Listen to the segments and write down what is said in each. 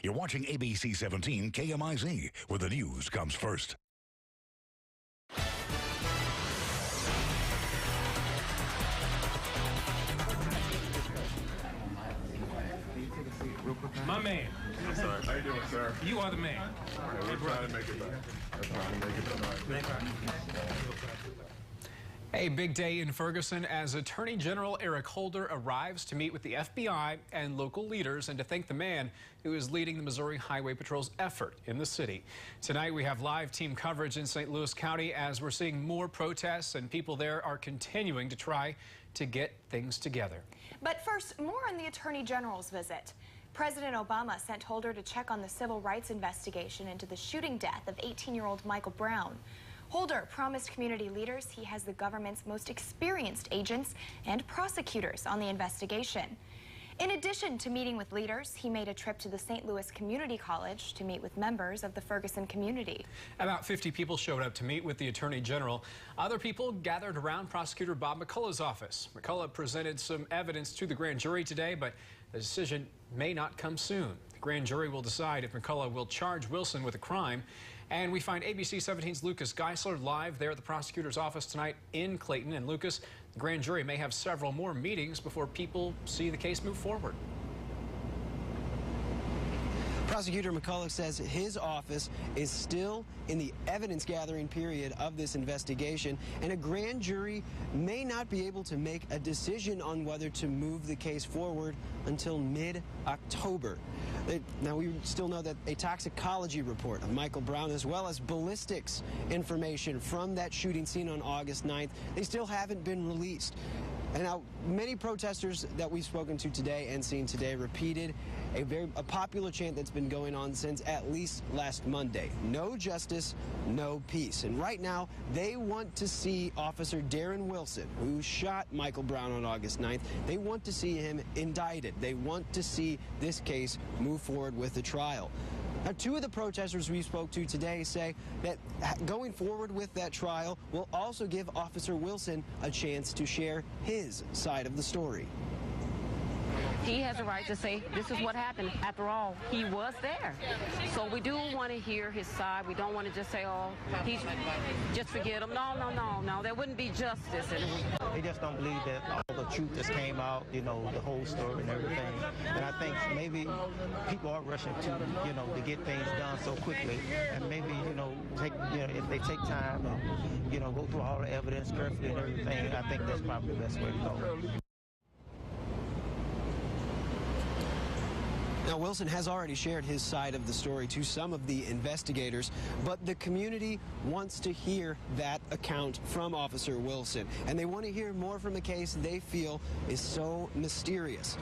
You're watching ABC 17 KMIZ, where the news comes first. My man. Yes, sir. How you doing, sir? You are the man. Yeah, we're trying to make it back. A big day in Ferguson as Attorney General Eric Holder arrives to meet with the FBI and local leaders and to thank the man who is leading the Missouri Highway Patrol's effort in the city. Tonight we have live team coverage in St. Louis County as we're seeing more protests and people there are continuing to try to get things together. But first, more on the Attorney General's visit. President Obama sent Holder to check on the civil rights investigation into the shooting death of 18-year-old Michael Brown. Holder promised community leaders he has the government's most experienced agents and prosecutors on the investigation. In addition to meeting with leaders, he made a trip to the St. Louis Community College to meet with members of the Ferguson community. About 50 people showed up to meet with the Attorney General. Other people gathered around Prosecutor Bob McCullough's office. McCullough presented some evidence to the grand jury today, but the decision may not come soon. The grand jury will decide if McCullough will charge Wilson with a crime. And we find ABC 17's Lucas Geisler live there at the prosecutor's office tonight in Clayton. And Lucas, the grand jury may have several more meetings before people see the case move forward. Prosecutor McCullough says his office is still in the evidence gathering period of this investigation, and a grand jury may not be able to make a decision on whether to move the case forward until mid-October. Now, we still know that a toxicology report of Michael Brown, as well as ballistics information from that shooting scene on August 9th, they still haven't been released. And now, many protesters that we've spoken to today and seen today repeated a popular chant that's been going on since at least last Monday. No justice, no peace. And right now, they want to see Officer Darren Wilson, who shot Michael Brown on August 9th, they want to see him indicted. They want to see this case move forward with a trial. Now, two of the protesters we spoke to today say that going forward with that trial will also give Officer Wilson a chance to share his side of the story. He has a right to say, this is what happened. After all, he was there. So we do want to hear his side. We don't want to just say, oh, he's just forget him. No. There wouldn't be justice. They just don't believe that all the truth just came out, you know, the whole story and everything. And I think maybe people are rushing to, you know, to get things done so quickly. And maybe, if they take time and, go through all the evidence carefully and everything, I think that's probably the best way to go. Now, Wilson has already shared his side of the story to some of the investigators, but the community wants to hear that account from Officer Wilson, and they want to hear more from a case they feel is so mysterious.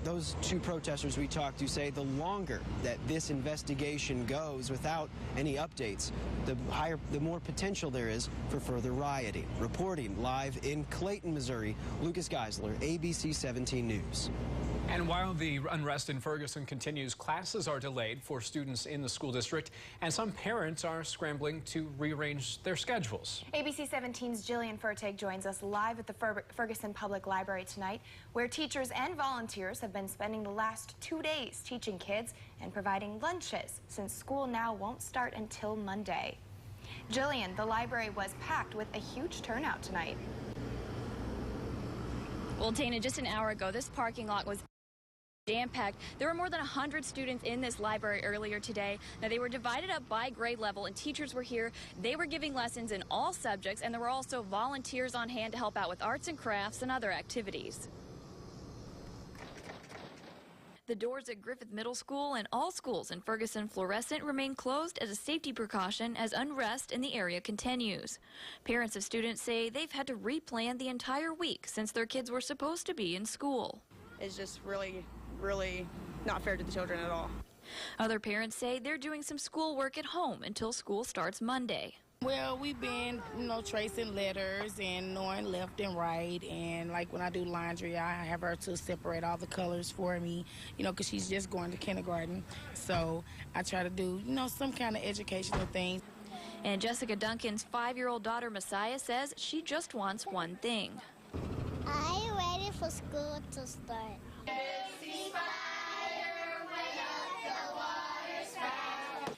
Those two protesters we talked to say the longer that this investigation goes without any updates, the more potential there is for further rioting. Reporting live in Clayton, Missouri, Lucas Geisler, ABC 17 News. And while the unrest in Ferguson continues, classes are delayed for students in the school district, and some parents are scrambling to rearrange their schedules. ABC 17's Jillian Fertig joins us live at the Ferguson Public Library tonight, where teachers and volunteers have been spending the last 2 days teaching kids and providing lunches, since school now won't start until Monday. Jillian, the library was packed with a huge turnout tonight. Well, Dana, just an hour ago, this parking lot was jam-packed. There were more than 100 students in this library earlier today. Now, they were divided up by grade level, and teachers were here. They were giving lessons in all subjects, and there were also volunteers on hand to help out with arts and crafts and other activities. The doors at Griffith Middle School and all schools in Ferguson Florissant remain closed as a safety precaution as unrest in the area continues. Parents of students say they've had to replan the entire week since their kids were supposed to be in school. It's just really not fair to the children at all. Other parents say they're doing some schoolwork at home until school starts Monday. Well, we've been, tracing letters and knowing left and right. And like when I do laundry, I have her to separate all the colors for me, because she's just going to kindergarten. So I try to do, some kind of educational thing. And Jessica Duncan's 5-year-old daughter, Messiah, says she just wants one thing. Are you ready for school to start?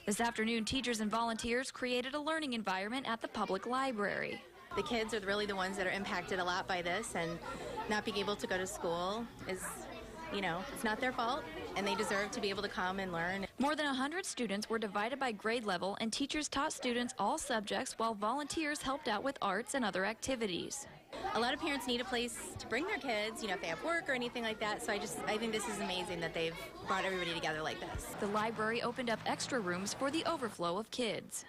This afternoon, teachers and volunteers created a learning environment at the public library. The kids are really the ones that are impacted a lot by this, and not being able to go to school is, it's not their fault, and they deserve to be able to come and learn. More than 100 students were divided by grade level, and teachers taught students all subjects while volunteers helped out with arts and other activities. A lot of parents need a place to bring their kids, if they have work or anything like that, so I think this is amazing that they've brought everybody together like this. The library opened up extra rooms for the overflow of kids.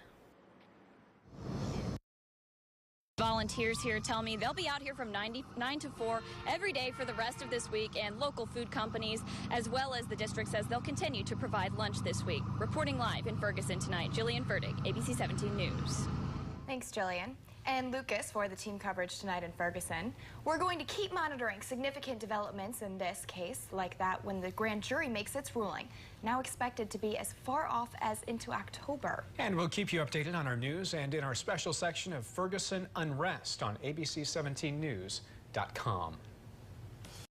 Volunteers here tell me they'll be out here from 9 to 4 every day for the rest of this week, and local food companies, as well as the district, says they'll continue to provide lunch this week. Reporting live in Ferguson tonight, Jillian Ferdig, ABC 17 News. Thanks, Jillian. And Lucas for the team coverage tonight in Ferguson. We're going to keep monitoring significant developments in this case, like that when the grand jury makes its ruling, now expected to be as far off as into October. And we'll keep you updated on our news and in our special section of Ferguson Unrest on ABC17News.com.